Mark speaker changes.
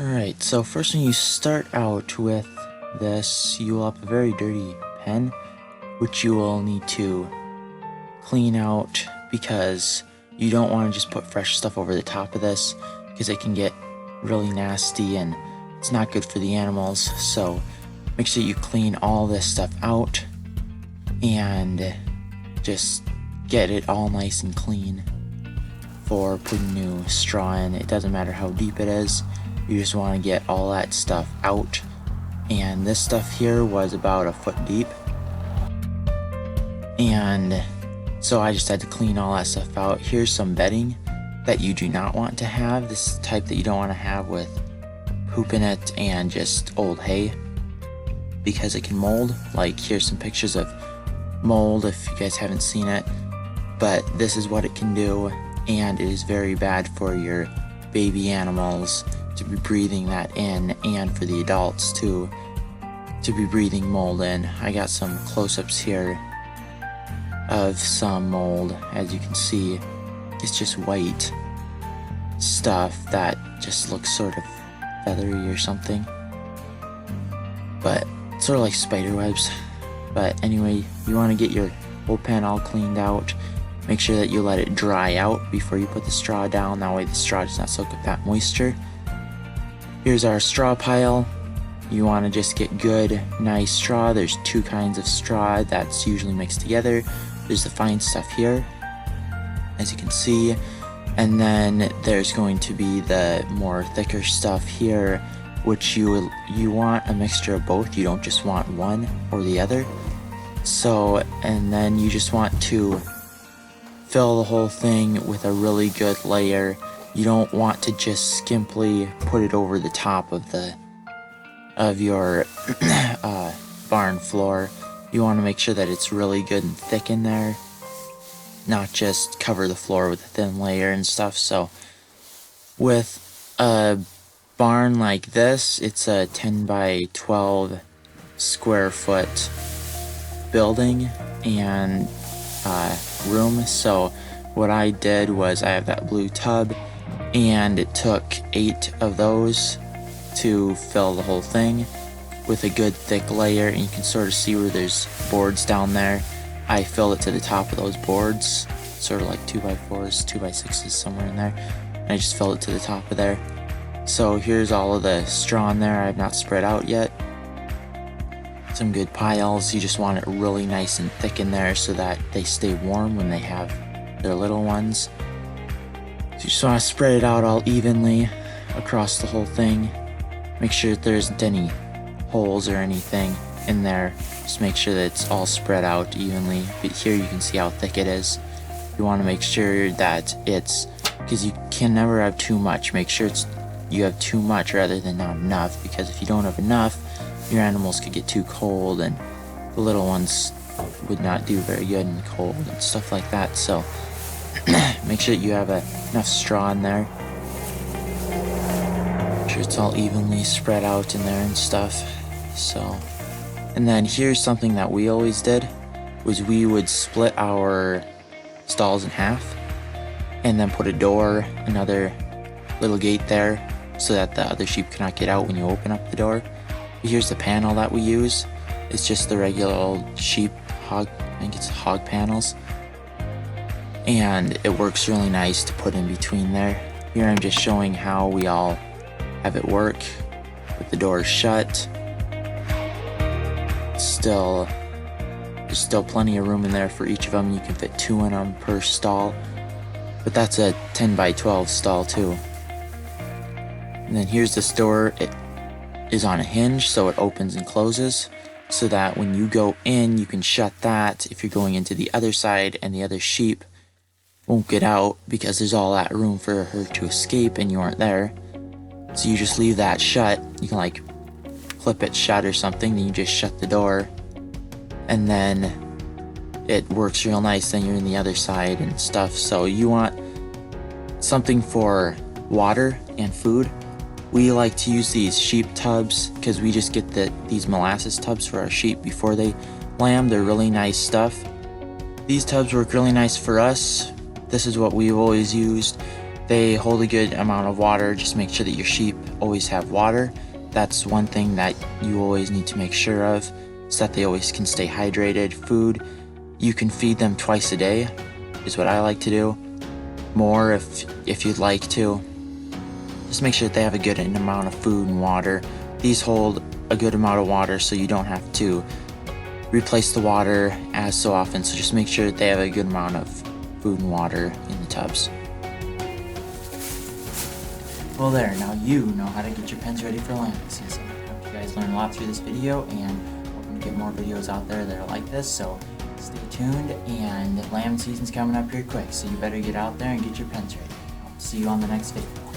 Speaker 1: Alright, so first when you start out with this, you will have a very dirty pen, which you will need to clean out because you don't want to just put fresh stuff over the top of this because it can get really nasty and it's not good for the animals. So make sure you clean all this stuff out and just get it all nice and clean for putting new straw in. It doesn't matter how deep it is, you just want to get all that stuff out. And this stuff here was about a foot deep, and so I just had to clean all that stuff out. Here's some bedding that you do not want to have. This type that you don't want to have with poop in it and just old hay because it can mold. Like, here's some pictures of mold if you guys haven't seen it, but this is what it can do, and it is very bad for your baby animals to be breathing that in, and for the adults too to be breathing mold in. I got some close-ups here of some mold. As you can see, it's just white stuff that just looks sort of feathery or something, but sort of like spider webs. But anyway, you want to get your whole pen all cleaned out. Make sure that you let it dry out before you put the straw down, that way the straw does not soak up that moisture. Here's our straw pile. You want to just get good, nice straw. There's two kinds of straw that's usually mixed together. There's the fine stuff here, as you can see, and then there's going to be the more thicker stuff here, which you want a mixture of both. You don't just want one or the other. So, and then you just want to fill the whole thing with a really good layer. You don't want to just skimply put it over the top of your barn floor. You want to make sure that it's really good and thick in there, not just cover the floor with a thin layer and stuff. So with a barn like this, it's a 10 by 12 square foot building and room. So what I did was, I have that blue tub, and it took 8 of those to fill the whole thing with a good thick layer, and you can sort of see where there's boards down there. I filled it to the top of those boards, sort of like 2x4s, 2x6s, somewhere in there, and I just filled it to the top of there. So here's all of the straw in there. I have not spread out yet. Some good piles. You just want it really nice and thick in there so that they stay warm when they have their little ones. So you just want to spread it out all evenly across the whole thing. Make sure that there isn't any holes or anything in there. Just make sure that it's all spread out evenly. But here you can see how thick it is. You want to make sure that it's, because you can never have too much. Make sure you have too much rather than not enough, because if you don't have enough, your animals could get too cold, and the little ones would not do very good in cold and stuff like that. So make sure you have enough straw in there. Make sure it's all evenly spread out in there and stuff. So, and then here's something that we always did, was we would split our stalls in half and then put a door, another little gate there, so that the other sheep cannot get out when you open up the door. Here's the panel that we use. It's just the regular old sheep hog, I think it's hog panels, and it works really nice to put in between there. Here I'm just showing how we all have it work with the doors shut. There's still plenty of room in there for each of them. You can fit 2 in them per stall, but that's a 10 by 12 stall too. And then here's this door. It is on a hinge, so it opens and closes, so that when you go in, you can shut that if you're going into the other side, and the other sheep won't get out because there's all that room for her to escape and you aren't there. So you just leave that shut. You can like clip it shut or something, then you just shut the door, and then it works real nice. Then you're in the other side and stuff. So you want something for water and food. We like to use these sheep tubs because we just get these molasses tubs for our sheep before they lamb. They're really nice stuff. These tubs work really nice for us. This is what we've always used. They hold a good amount of water. Just make sure that your sheep always have water. That's one thing that you always need to make sure of, so that they always can stay hydrated. Food, you can feed them twice a day, is what I like to do. More if you'd like to. Just make sure that they have a good amount of food and water. These hold a good amount of water, so you don't have to replace the water as so often. So just make sure that they have a good amount of food and water in the tubs. Well there, now you know how to get your pens ready for lambing season. I hope you guys learned a lot through this video, and hoping to get more videos out there that are like this, so stay tuned. And lambing season's coming up here quick, so you better get out there and get your pens ready. I'll see you on the next video.